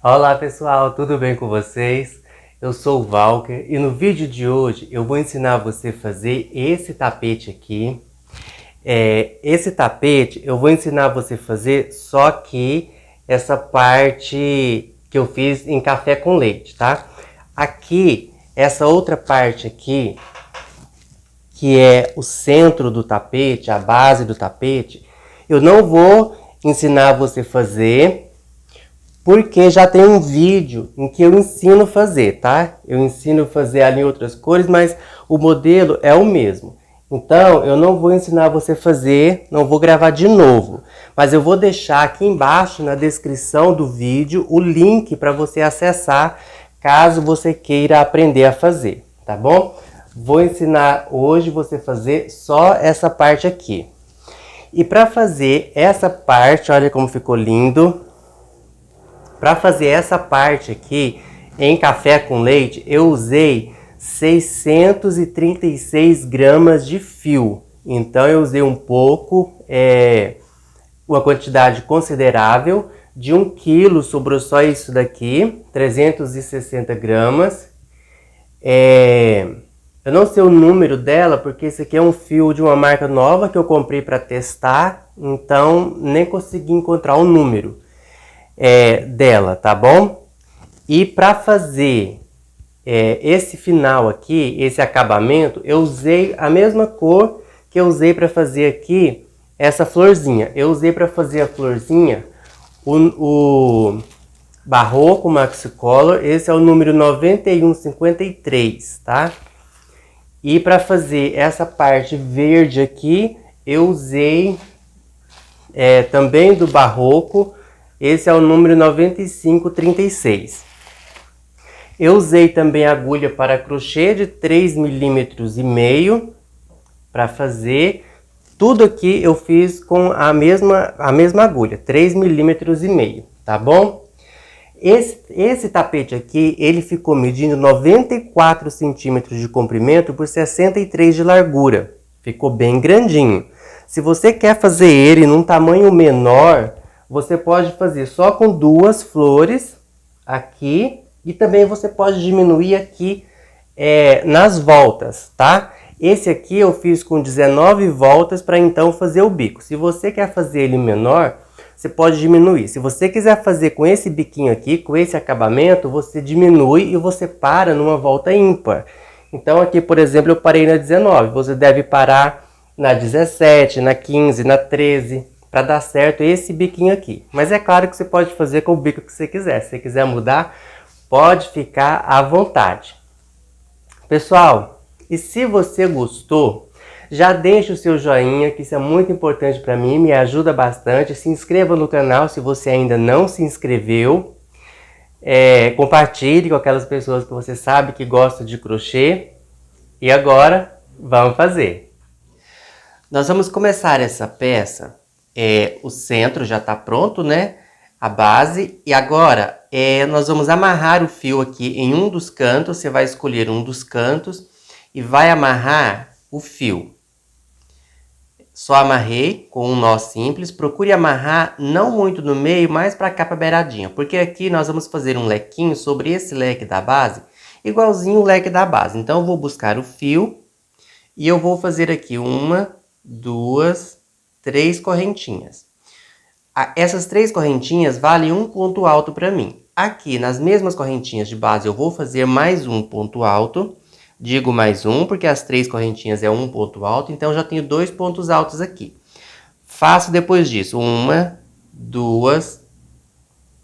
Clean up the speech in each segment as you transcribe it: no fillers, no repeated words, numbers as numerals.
Olá pessoal, tudo bem com vocês? Eu sou o Walker e no vídeo de hoje eu vou ensinar você a fazer esse tapete aqui. Esse tapete eu vou ensinar você a fazer só que essa parte que eu fiz em café com leite, tá? Aqui, essa outra parte aqui, que é o centro do tapete, a base do tapete, eu não vou ensinar você a fazer, porque já tem um vídeo em que eu ensino a fazer, tá? Eu ensino a fazer ali em outras cores, mas o modelo é o mesmo. Então, eu não vou ensinar você a fazer, não vou gravar de novo. Mas eu vou deixar aqui embaixo na descrição do vídeo o link para você acessar, caso você queira aprender a fazer, tá bom? Vou ensinar hoje você a fazer só essa parte aqui. E para fazer essa parte, olha como ficou lindo. Para fazer essa parte aqui em café com leite, eu usei 636 gramas de fio. Então eu usei um pouco, uma quantidade considerável. De 1 quilo sobrou só isso daqui, 360 gramas. Eu não sei o número dela, porque esse aqui é um fio de uma marca nova que eu comprei para testar. Então nem consegui encontrar o número dela, tá bom? E para fazer esse final aqui, esse acabamento, eu usei a mesma cor que eu usei para fazer aqui essa florzinha. Eu usei para fazer a florzinha o Barroco Maxicolor, esse é o número 9153, tá? E para fazer essa parte verde aqui, eu usei também do Barroco, esse é o número 9536. Eu usei também agulha para crochê de 3,5 mm para fazer. Tudo aqui eu fiz com a mesma agulha, 3,5 mm, tá bom? Esse tapete aqui, ele ficou medindo 94 centímetros de comprimento por 63 de largura. Ficou bem grandinho. Se você quer fazer ele num tamanho menor, você pode fazer só com 2 flores aqui. E também você pode diminuir aqui nas voltas, tá? Esse aqui eu fiz com 19 voltas para então fazer o bico. Se você quer fazer ele menor, você pode diminuir. Se você quiser fazer com esse biquinho aqui, com esse acabamento, você diminui e você para numa volta ímpar. Então aqui, por exemplo, eu parei na 19. Você deve parar na 17, na 15, na 13, para dar certo esse biquinho aqui. Mas é claro que você pode fazer com o bico que você quiser. Se você quiser mudar, pode ficar à vontade. Pessoal, e se você gostou, já deixa o seu joinha, que isso é muito importante para mim, me ajuda bastante. Se inscreva no canal se você ainda não se inscreveu. Compartilhe com aquelas pessoas que você sabe que gostam de crochê. E agora, vamos fazer. Nós vamos começar essa peça. O centro já está pronto, né? A base. E agora, nós vamos amarrar o fio aqui em um dos cantos. Você vai escolher um dos cantos e vai amarrar o fio. Só amarrei com um nó simples. Procure amarrar não muito no meio, mais para cá, para beiradinha. Porque aqui nós vamos fazer um lequinho sobre esse leque da base, igualzinho o leque da base. Então eu vou buscar o fio e eu vou fazer aqui 1, 2, 3 correntinhas. Essas 3 correntinhas valem um ponto alto para mim. Aqui nas mesmas correntinhas de base eu vou fazer mais um ponto alto. Digo mais um porque as 3 correntinhas é um ponto alto, então já tenho 2 pontos altos aqui. Faço depois disso 1, 2,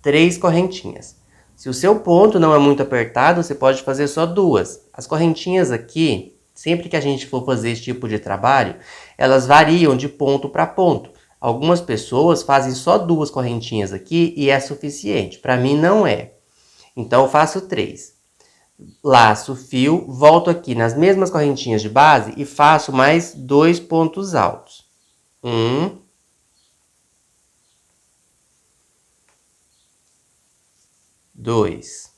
3 correntinhas. Se o seu ponto não é muito apertado, você pode fazer só 2. As correntinhas aqui, sempre que a gente for fazer esse tipo de trabalho, elas variam de ponto para ponto. Algumas pessoas fazem só 2 correntinhas aqui e é suficiente. Para mim não é. Então eu faço 3. Laço o fio, volto aqui nas mesmas correntinhas de base e faço mais 2 pontos altos. 1. 2.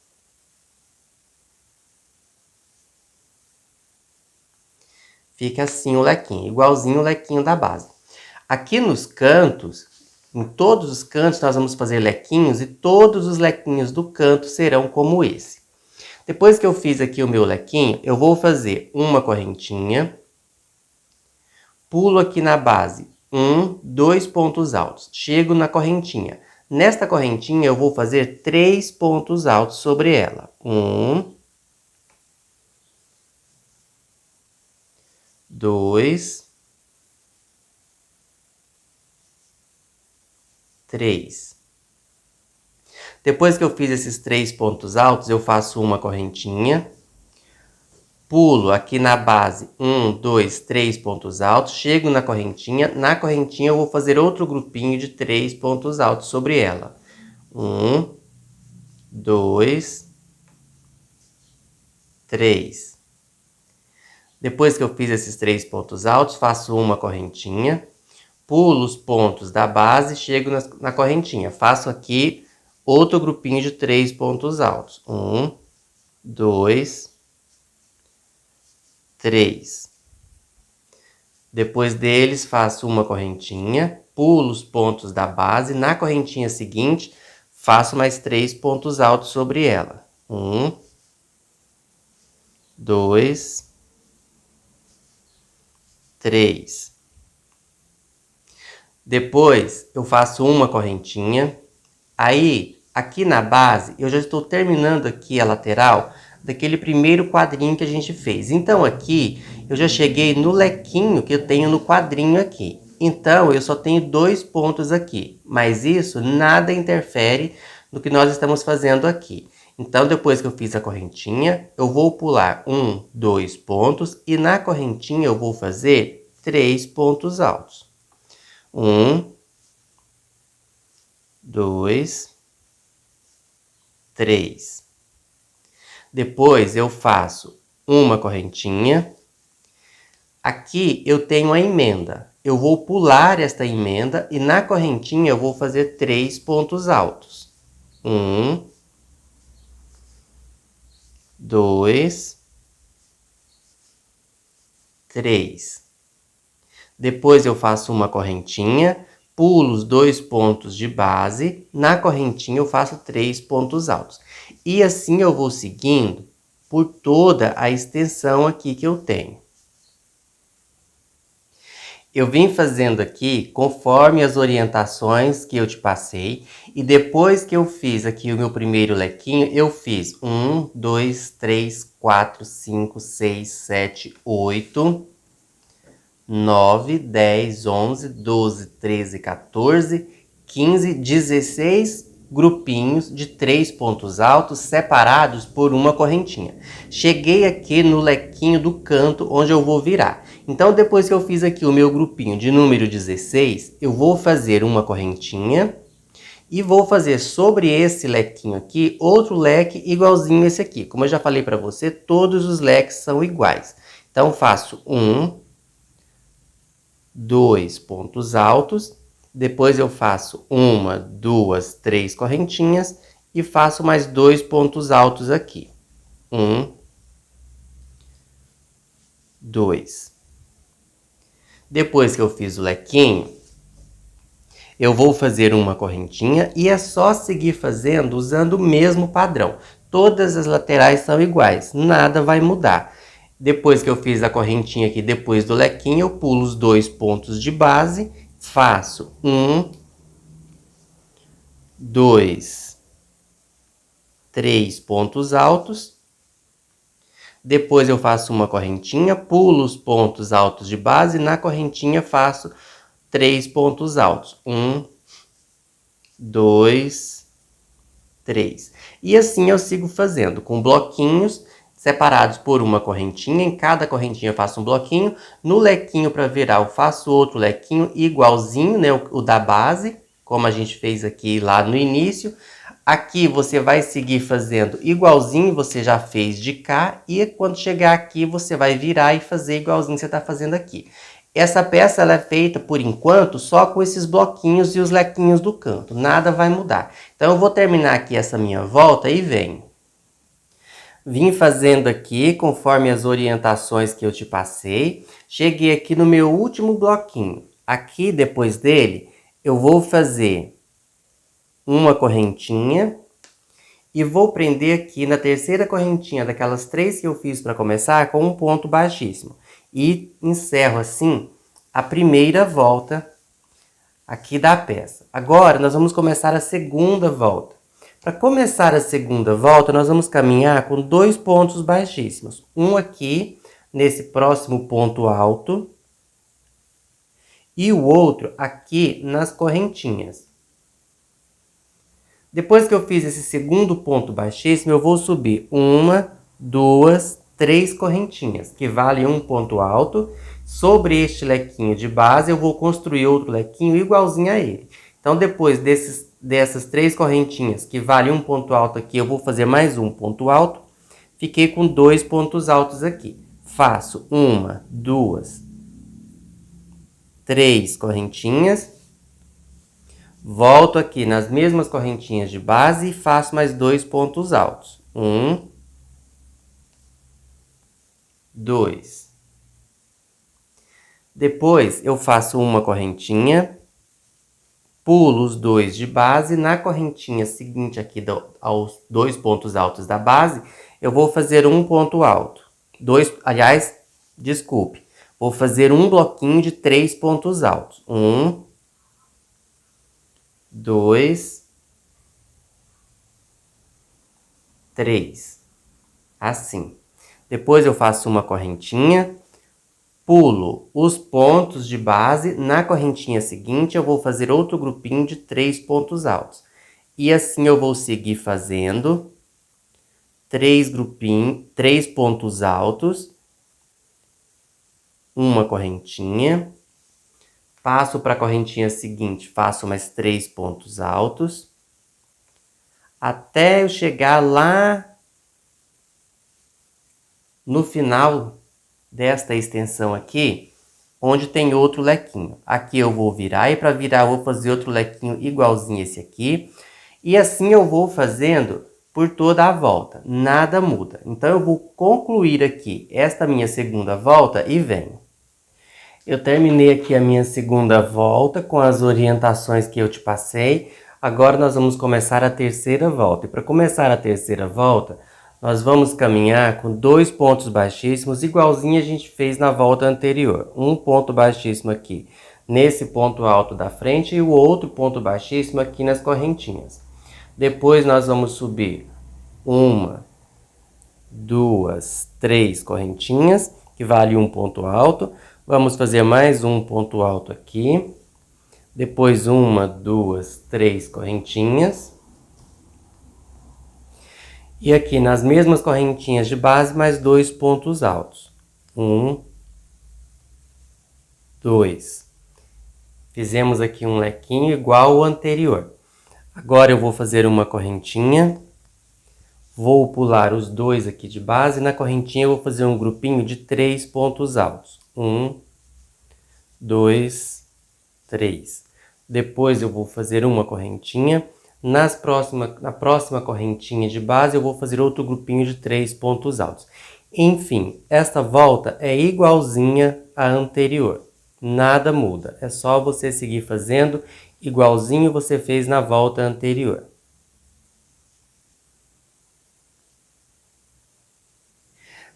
Fica assim o lequinho, igualzinho o lequinho da base. Aqui nos cantos, Em todos os cantos nós vamos fazer lequinhos e todos os lequinhos do canto serão como esse. Depois que eu fiz aqui o meu lequinho, eu vou fazer uma correntinha, pulo aqui na base, 2 pontos altos, chego na correntinha. Nesta correntinha eu vou fazer 3 pontos altos sobre ela. 2, 3. Depois que eu fiz esses 3 pontos altos, eu faço uma correntinha, pulo aqui na base, 2, 3 pontos altos, chego na correntinha eu vou fazer outro grupinho de 3 pontos altos sobre ela. 2, 3. Depois que eu fiz esses 3 pontos altos, faço uma correntinha, pulo os pontos da base, chego na correntinha. Faço aqui outro grupinho de 3 pontos altos. 2, 3. Depois deles, faço uma correntinha, pulo os pontos da base. Na correntinha seguinte, faço mais 3 pontos altos sobre ela. 2, 3. Depois, eu faço uma correntinha. Aí, aqui na base, eu já estou terminando aqui a lateral daquele primeiro quadrinho que a gente fez. Então, aqui, eu já cheguei no lequinho que eu tenho no quadrinho aqui. Então, eu só tenho 2 pontos aqui. Mas isso nada interfere no que nós estamos fazendo aqui. Então, depois que eu fiz a correntinha, eu vou pular 2 pontos. E na correntinha eu vou fazer 3 pontos altos. 2, 3. Depois eu faço uma correntinha. Aqui eu tenho a emenda. Eu vou pular esta emenda e na correntinha eu vou fazer 3 pontos altos. 2, 3. Depois eu faço uma correntinha, pulo os 2 pontos de base, na correntinha eu faço 3 pontos altos. E assim eu vou seguindo por toda a extensão aqui que eu tenho. Eu vim fazendo aqui conforme as orientações que eu te passei. E depois que eu fiz aqui o meu primeiro lequinho, eu fiz 2, 3, 4, 5, 6, 7, 8... 9, 10, 11, 12, 13, 14, 15, 16 grupinhos de 3 pontos altos separados por uma correntinha. Cheguei aqui no lequinho do canto onde eu vou virar. Então, depois que eu fiz aqui o meu grupinho de número 16, eu vou fazer uma correntinha e vou fazer sobre esse lequinho aqui outro leque igualzinho esse aqui. Como eu já falei para você, todos os leques são iguais. Então, faço 2 pontos altos, depois eu faço 1, 2, 3 correntinhas e faço mais 2 pontos altos aqui. 2. Depois que eu fiz o lequinho, eu vou fazer uma correntinha e é só seguir fazendo usando o mesmo padrão. Todas as laterais são iguais, nada vai mudar. Depois que eu fiz a correntinha aqui, depois do lequinho, eu pulo os 2 pontos de base, faço 2, 3 pontos altos. Depois eu faço uma correntinha, pulo os pontos altos de base, na correntinha faço 3 pontos altos. 2, 3. E assim eu sigo fazendo, com bloquinhos separados por uma correntinha. Em cada correntinha eu faço um bloquinho. No lequinho para virar eu faço outro lequinho igualzinho, né, o da base, como a gente fez aqui lá no início. Aqui você vai seguir fazendo igualzinho você já fez de cá. E quando chegar aqui você vai virar e fazer igualzinho você está fazendo aqui. Essa peça ela é feita, por enquanto, só com esses bloquinhos e os lequinhos do canto. Nada vai mudar. Então eu vou terminar aqui essa minha volta e venho. Vim fazendo aqui conforme as orientações que eu te passei. Cheguei aqui no meu último bloquinho. Aqui, depois dele, eu vou fazer uma correntinha e vou prender aqui na terceira correntinha daquelas 3 que eu fiz para começar com um ponto baixíssimo. E encerro assim a primeira volta aqui da peça. Agora, nós vamos começar a segunda volta. Para começar a segunda volta, nós vamos caminhar com 2 pontos baixíssimos. Um aqui, nesse próximo ponto alto, e o outro aqui nas correntinhas. Depois que eu fiz esse segundo ponto baixíssimo, eu vou subir 1, 2, 3 correntinhas, que vale um ponto alto. Sobre este lequinho de base, eu vou construir outro lequinho igualzinho a ele. Então, depois dessas 3 correntinhas, que vale um ponto alto aqui, eu vou fazer mais um ponto alto. Fiquei com 2 pontos altos aqui. Faço 1, 2, 3 correntinhas. Volto aqui nas mesmas correntinhas de base e faço mais 2 pontos altos. 1, 2. Depois, eu faço uma correntinha, pulo os 2 de base. Na correntinha seguinte aqui aos 2 pontos altos da base, eu vou fazer um ponto alto. Vou fazer um bloquinho de 3 pontos altos. 1, 2, 3. Assim. Depois eu faço uma correntinha, pulo os pontos de base. Na correntinha seguinte, eu vou fazer outro grupinho de 3 pontos altos. E assim eu vou seguir fazendo 3 pontos altos, uma correntinha. Passo para a correntinha seguinte, faço mais 3 pontos altos, até eu chegar lá no final desta extensão aqui, onde tem outro lequinho. Aqui eu vou virar, e para virar eu vou fazer outro lequinho igualzinho esse aqui. E assim eu vou fazendo por toda a volta, nada muda. Então eu vou concluir aqui esta minha segunda volta e venho. Eu terminei aqui a minha segunda volta com as orientações que eu te passei. Agora nós vamos começar a terceira volta. E para começar a terceira volta, nós vamos caminhar com 2 pontos baixíssimos, igualzinho a gente fez na volta anterior. Um ponto baixíssimo aqui nesse ponto alto da frente e o outro ponto baixíssimo aqui nas correntinhas. Depois nós vamos subir 1, 2, 3 correntinhas, que vale um ponto alto. Vamos fazer mais um ponto alto aqui. Depois 1, 2, 3 correntinhas. E aqui nas mesmas correntinhas de base, mais 2 pontos altos. 1, 2. Fizemos aqui um lequinho igual ao anterior. Agora eu vou fazer uma correntinha. Vou pular os 2 aqui de base. Na correntinha eu vou fazer um grupinho de 3 pontos altos. 1, 2, 3. Depois eu vou fazer uma correntinha. Na próxima correntinha de base eu vou fazer outro grupinho de 3 pontos altos. Enfim, esta volta é igualzinha à anterior. Nada muda. É só você seguir fazendo igualzinho você fez na volta anterior.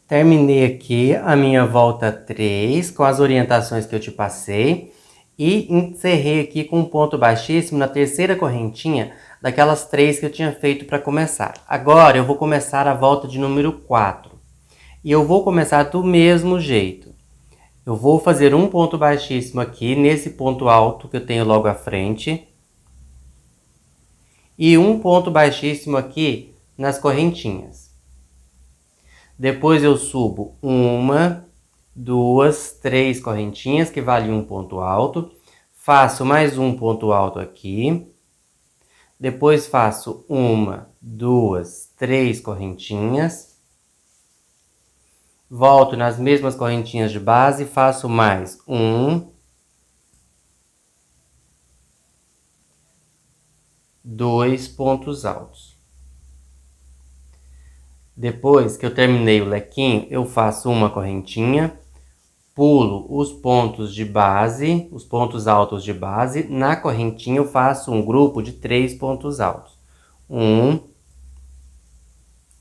Terminei aqui a minha volta 3 com as orientações que eu te passei e encerrei aqui com um ponto baixíssimo na terceira correntinha daquelas 3 que eu tinha feito para começar. Agora eu vou começar a volta de número 4 e eu vou começar do mesmo jeito. Eu vou fazer um ponto baixíssimo aqui nesse ponto alto que eu tenho logo à frente e um ponto baixíssimo aqui nas correntinhas. Depois eu subo 1, 2, 3 correntinhas, que vale um ponto alto. Faço mais um ponto alto aqui. Depois faço 1, 2, 3 correntinhas. Volto nas mesmas correntinhas de base e faço mais 1, 2 pontos altos. Depois que eu terminei o lequinho, eu faço uma correntinha, pulo os pontos de base, os pontos altos de base. Na correntinha eu faço um grupo de 3 pontos altos. 1,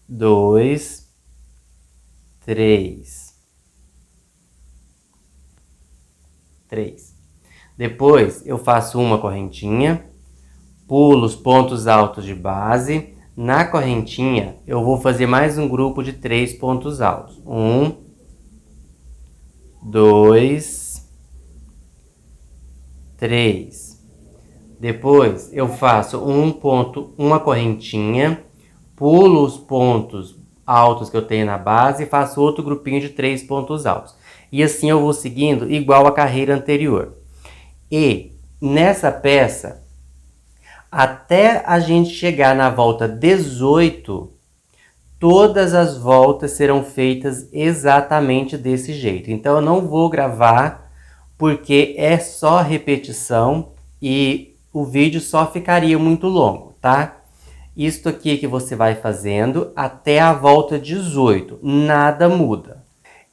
2, 3. Depois eu faço uma correntinha, pulo os pontos altos de base. Na correntinha eu vou fazer mais um grupo de 3 pontos altos. 1, 2, 3. Depois eu faço uma correntinha, pulo os pontos altos que eu tenho na base e faço outro grupinho de 3 pontos altos. E assim eu vou seguindo igual a carreira anterior. E nessa peça, até a gente chegar na volta 18, todas as voltas serão feitas exatamente desse jeito. Então eu não vou gravar porque é só repetição e o vídeo só ficaria muito longo, tá? Isto aqui que você vai fazendo até a volta 18, nada muda.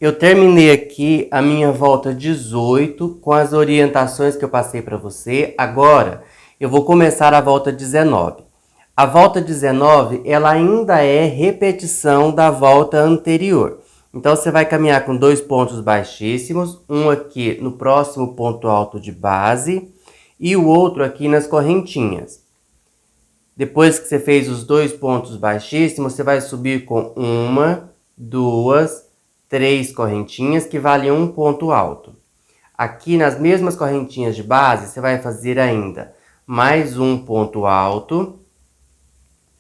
Eu terminei aqui a minha volta 18 com as orientações que eu passei para você. Agora eu vou começar a volta 19. A volta 19, ela ainda é repetição da volta anterior. Então você vai caminhar com 2 pontos baixíssimos, um aqui no próximo ponto alto de base e o outro aqui nas correntinhas. Depois que você fez os 2 pontos baixíssimos, você vai subir com 1, 2, 3 correntinhas que valem um ponto alto. Aqui nas mesmas correntinhas de base, você vai fazer ainda mais um ponto alto,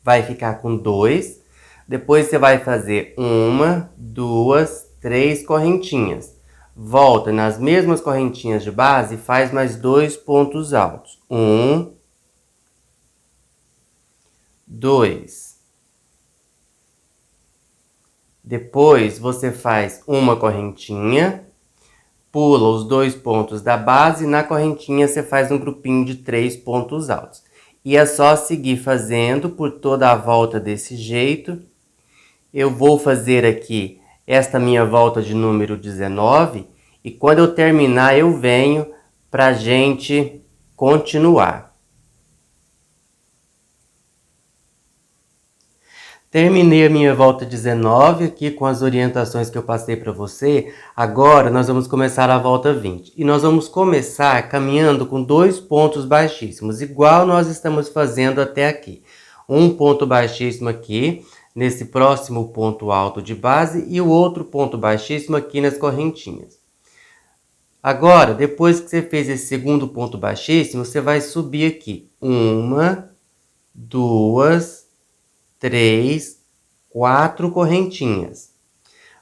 vai ficar com 2. Depois você vai fazer 1, 2, 3 correntinhas. Volta nas mesmas correntinhas de base e faz mais 2 pontos altos. 1, 2. Depois você faz uma correntinha, pula os 2 pontos da base e na correntinha você faz um grupinho de 3 pontos altos. E é só seguir fazendo por toda a volta desse jeito. Eu vou fazer aqui esta minha volta de número 19 e quando eu terminar eu venho para a gente continuar. Terminei a minha volta 19 aqui com as orientações que eu passei para você. Agora nós vamos começar a volta 20. E nós vamos começar caminhando com 2 pontos baixíssimos, igual nós estamos fazendo até aqui. Um ponto baixíssimo aqui, nesse próximo ponto alto de base, e o outro ponto baixíssimo aqui nas correntinhas. Agora, depois que você fez esse segundo ponto baixíssimo, você vai subir aqui. 1, 2, 3, 4 correntinhas.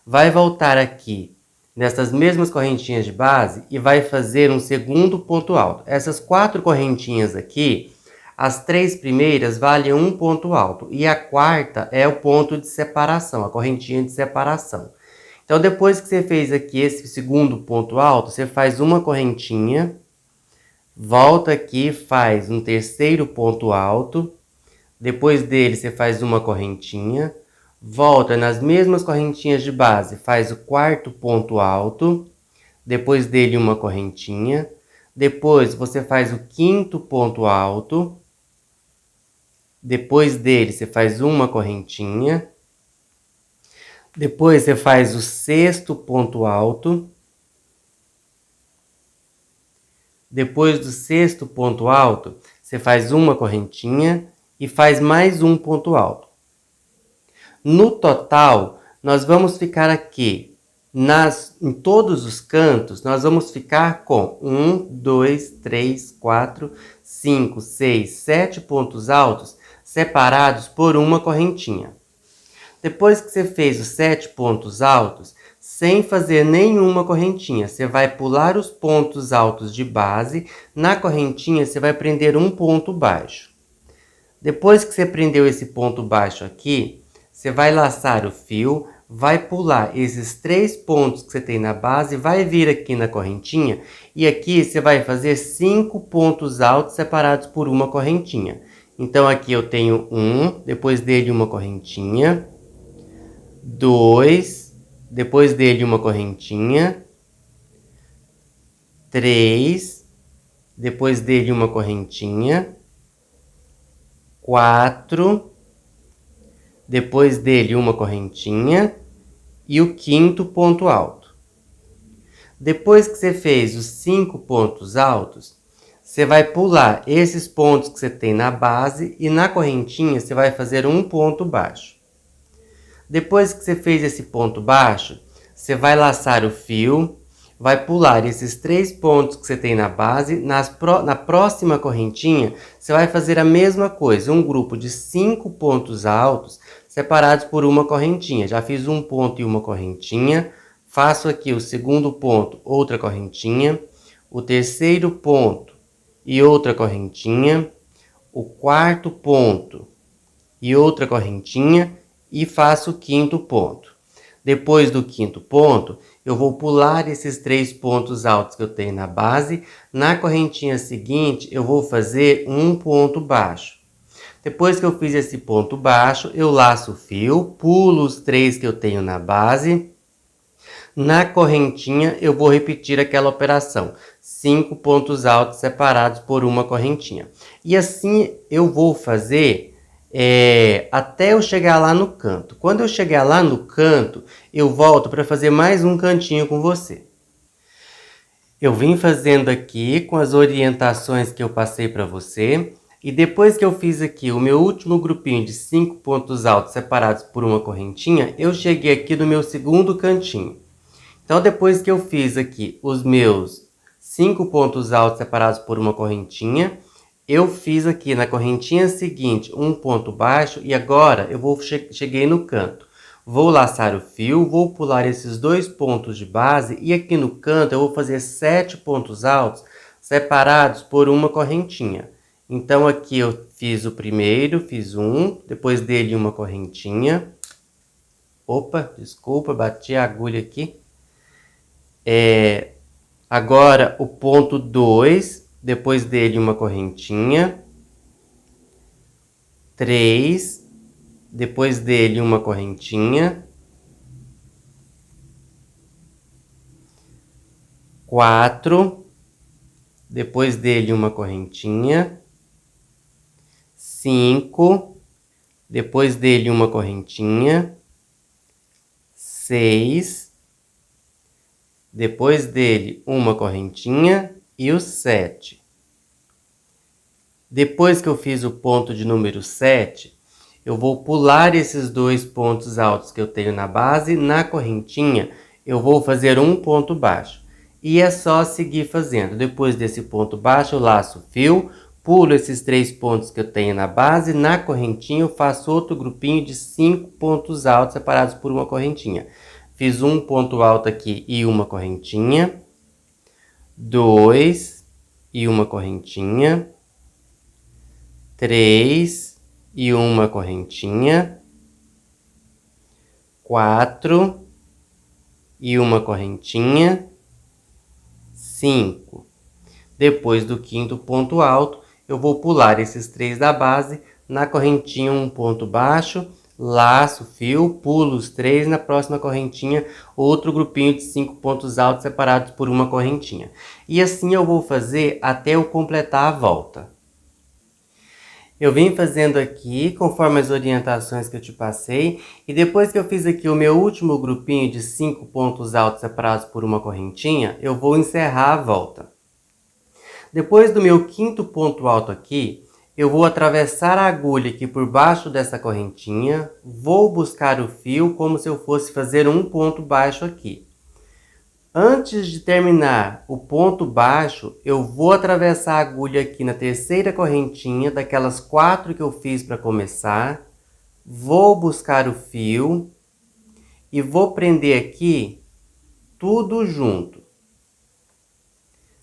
Vai voltar aqui nessas mesmas correntinhas de base e vai fazer um segundo ponto alto. Essas 4 correntinhas aqui, as 3 primeiras valem um ponto alto e a quarta é o ponto de separação, a correntinha de separação. Então depois que você fez aqui esse segundo ponto alto, você faz uma correntinha, volta aqui, faz um terceiro ponto alto. Depois dele, você faz uma correntinha, volta nas mesmas correntinhas de base, faz o quarto ponto alto, depois dele uma correntinha, depois você faz o quinto ponto alto, depois dele você faz uma correntinha, depois você faz o sexto ponto alto, depois do sexto ponto alto, você faz uma correntinha, e faz mais um ponto alto. No total, nós vamos ficar aqui, em todos os cantos, nós vamos ficar com 1, 2, 3, 4, 5, 6, 7 pontos altos separados por uma correntinha. Depois que você fez os 7 pontos altos, sem fazer nenhuma correntinha, você vai pular os pontos altos de base, na correntinha você vai prender um ponto baixo. Depois que você prendeu esse ponto baixo aqui, você vai laçar o fio, vai pular esses 3 pontos que você tem na base, vai vir aqui na correntinha e aqui você vai fazer 5 pontos altos separados por uma correntinha. Então aqui eu tenho 1, depois dele uma correntinha, 2, depois dele uma correntinha, 3, depois dele uma correntinha, 4, depois dele uma correntinha e o quinto ponto alto. Depois que você fez os 5 pontos altos, você vai pular esses pontos que você tem na base e na correntinha você vai fazer um ponto baixo. Depois que você fez esse ponto baixo, você vai laçar o fio, vai pular esses 3 pontos que você tem na base. Na próxima correntinha, você vai fazer a mesma coisa, um grupo de 5 pontos altos separados por uma correntinha. Já fiz um ponto e uma correntinha, faço aqui o segundo ponto, outra correntinha, o terceiro ponto e outra correntinha, o quarto ponto e outra correntinha e faço o quinto ponto. Depois do quinto ponto, eu vou pular esses 3 pontos altos que eu tenho na base. Na correntinha seguinte, eu vou fazer um ponto baixo. Depois que eu fiz esse ponto baixo, eu laço o fio, pulo os 3 que eu tenho na base. Na correntinha, eu vou repetir aquela operação. 5 pontos altos separados por uma correntinha. E assim eu vou fazer até eu chegar lá no canto. Quando eu chegar lá no canto, eu volto para fazer mais um cantinho com você. Eu vim fazendo aqui com as orientações que eu passei para você. E depois que eu fiz aqui o meu último grupinho de 5 pontos altos separados por uma correntinha, eu cheguei aqui no meu segundo cantinho. Então, depois que eu fiz aqui os meus 5 pontos altos separados por uma correntinha, eu fiz aqui na correntinha seguinte um ponto baixo e agora eu cheguei no canto. Vou laçar o fio, vou pular esses 2 pontos de base e aqui no canto eu vou fazer 7 pontos altos separados por uma correntinha. Então, aqui eu fiz o primeiro, fiz um, depois dele uma correntinha. Opa, desculpa, bati a agulha aqui. Agora o ponto 2, depois dele uma correntinha. 3, depois dele uma correntinha. 4, depois dele uma correntinha. 5, depois dele uma correntinha. 6, depois dele uma correntinha e o 7. Depois que eu fiz o ponto de número 7, eu vou pular esses 2 pontos altos que eu tenho na base. Na correntinha, eu vou fazer um ponto baixo. E é só seguir fazendo. Depois desse ponto baixo, eu laço o fio, pulo esses 3 pontos que eu tenho na base. Na correntinha, eu faço outro grupinho de 5 pontos altos separados por uma correntinha. Fiz um ponto alto aqui e uma correntinha. 2 e uma correntinha. 3 e uma correntinha. 4 e uma correntinha. 5. Depois do quinto ponto alto, eu vou pular esses 3 da base. Na correntinha, um ponto baixo, laço o fio, pulo os 3, na próxima correntinha, outro grupinho de 5 pontos altos separados por uma correntinha. E assim eu vou fazer até eu completar a volta. Eu vim fazendo aqui, conforme as orientações que eu te passei, e depois que eu fiz aqui o meu último grupinho de 5 pontos altos separados por uma correntinha, eu vou encerrar a volta. Depois do meu quinto ponto alto aqui, eu vou atravessar a agulha aqui por baixo dessa correntinha, vou buscar o fio como se eu fosse fazer um ponto baixo aqui. Antes de terminar o ponto baixo, eu vou atravessar a agulha aqui na terceira correntinha, daquelas 4 que eu fiz para começar. Vou buscar o fio e vou prender aqui tudo junto.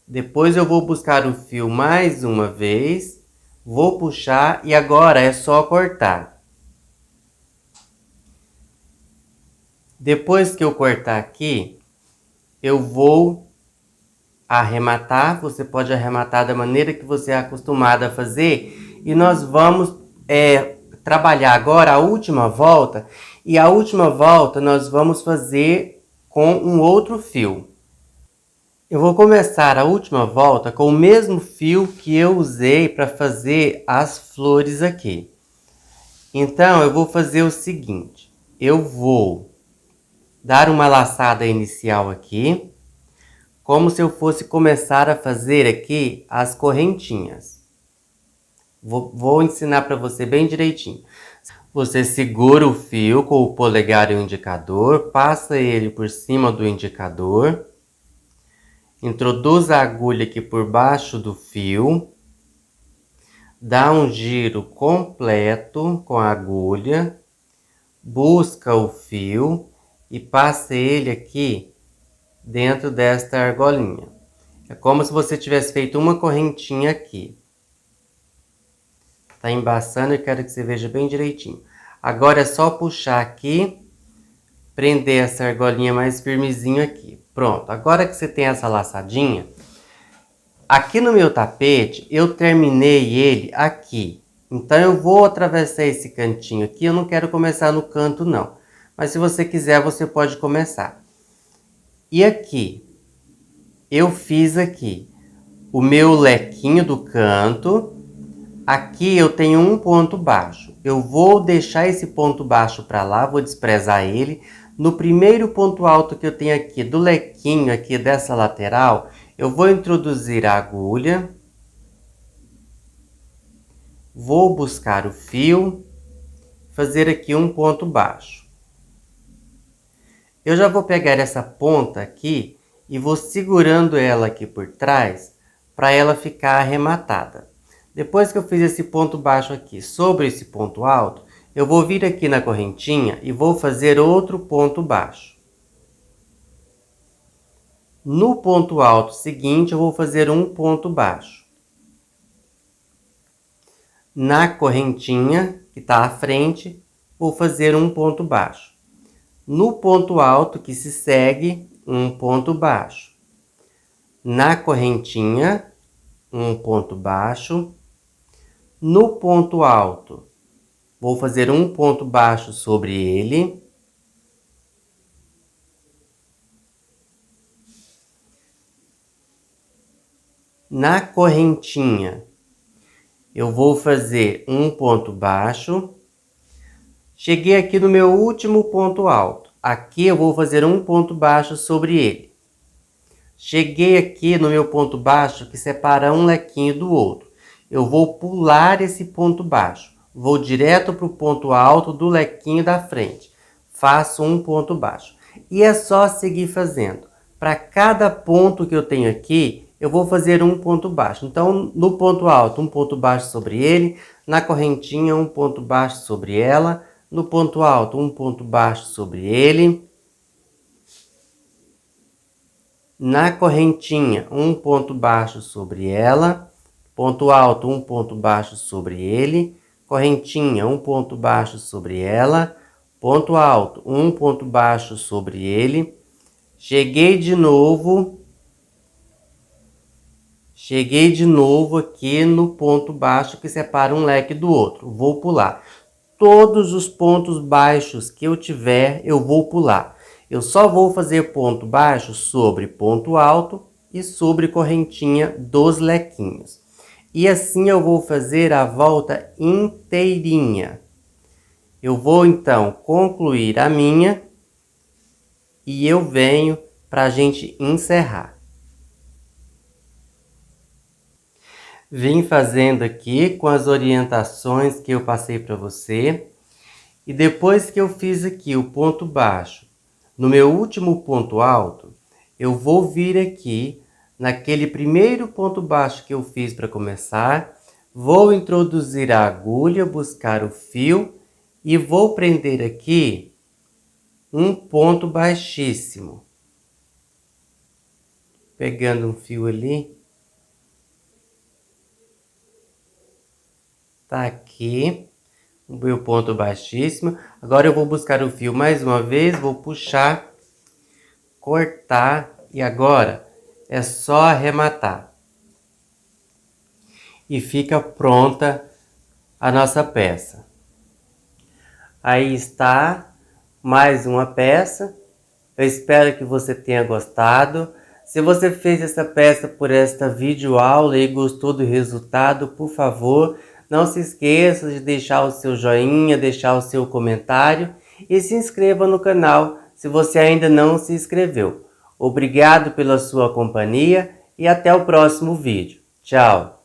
Depois eu vou buscar o fio mais uma vez, vou puxar e agora é só cortar. Depois que eu cortar aqui, eu vou arrematar. Você pode arrematar da maneira que você é acostumado a fazer. E nós vamos trabalhar agora a última volta. E a última volta nós vamos fazer com um outro fio. Eu vou começar a última volta com o mesmo fio que eu usei para fazer as flores aqui. Então, eu vou fazer o seguinte. Eu vou dar uma laçada inicial aqui, como se eu fosse começar a fazer aqui as correntinhas. Vou ensinar para você bem direitinho. Você segura o fio com o polegar e o indicador, passa ele por cima do indicador, introduz a agulha aqui por baixo do fio, dá um giro completo com a agulha, busca o fio e passa ele aqui dentro desta argolinha. É como se você tivesse feito uma correntinha aqui. Tá embaçando e quero que você veja bem direitinho. Agora é só puxar aqui, prender essa argolinha mais firmezinho aqui. Pronto, agora que você tem essa laçadinha, aqui no meu tapete eu terminei ele aqui. Então eu vou atravessar esse cantinho aqui, eu não quero começar no canto não. Mas se você quiser, você pode começar. E aqui, eu fiz aqui o meu lequinho do canto. Aqui eu tenho um ponto baixo. Eu vou deixar esse ponto baixo para lá, vou desprezar ele. No primeiro ponto alto que eu tenho aqui, do lequinho aqui dessa lateral, eu vou introduzir a agulha. Vou buscar o fio, fazer aqui um ponto baixo. Eu já vou pegar essa ponta aqui e vou segurando ela aqui por trás para ela ficar arrematada. Depois que eu fiz esse ponto baixo aqui sobre esse ponto alto, eu vou vir aqui na correntinha e vou fazer outro ponto baixo. No ponto alto seguinte, eu vou fazer um ponto baixo. Na correntinha, que está à frente, vou fazer um ponto baixo. No ponto alto que se segue, um ponto baixo. Na correntinha, um ponto baixo. No ponto alto, vou fazer um ponto baixo sobre ele. Na correntinha, eu vou fazer um ponto baixo. Cheguei aqui no meu último ponto alto. Aqui eu vou fazer um ponto baixo sobre ele. Cheguei aqui no meu ponto baixo que separa um lequinho do outro. Eu vou pular esse ponto baixo. Vou direto para o ponto alto do lequinho da frente. Faço um ponto baixo. E é só seguir fazendo. Para cada ponto que eu tenho aqui, eu vou fazer um ponto baixo. Então, no ponto alto, um ponto baixo sobre ele. Na correntinha, um ponto baixo sobre ela. No ponto alto, um ponto baixo sobre ele. Na correntinha, um ponto baixo sobre ela. Ponto alto, um ponto baixo sobre ele. Correntinha, um ponto baixo sobre ela. Ponto alto, um ponto baixo sobre ele. Cheguei de novo aqui no ponto baixo que separa um leque do outro. Vou pular. Todos os pontos baixos que eu tiver, eu vou pular. Eu só vou fazer ponto baixo sobre ponto alto e sobre correntinha dos lequinhos. E assim eu vou fazer a volta inteirinha. Eu vou então concluir a minha e eu venho para a gente encerrar. Vim fazendo aqui com as orientações que eu passei para você. E depois que eu fiz aqui o ponto baixo, no meu último ponto alto, eu vou vir aqui naquele primeiro ponto baixo que eu fiz para começar, vou introduzir a agulha, buscar o fio e vou prender aqui um ponto baixíssimo. Pegando um fio ali. Tá aqui o meu ponto baixíssimo. Agora eu vou buscar o fio mais uma vez, vou puxar, cortar e agora é só arrematar. E fica pronta a nossa peça. Aí está mais uma peça. Eu espero que você tenha gostado. Se você fez essa peça por esta videoaula e gostou do resultado, por favor, não se esqueça de deixar o seu joinha, deixar o seu comentário e se inscreva no canal se você ainda não se inscreveu. Obrigado pela sua companhia e até o próximo vídeo. Tchau!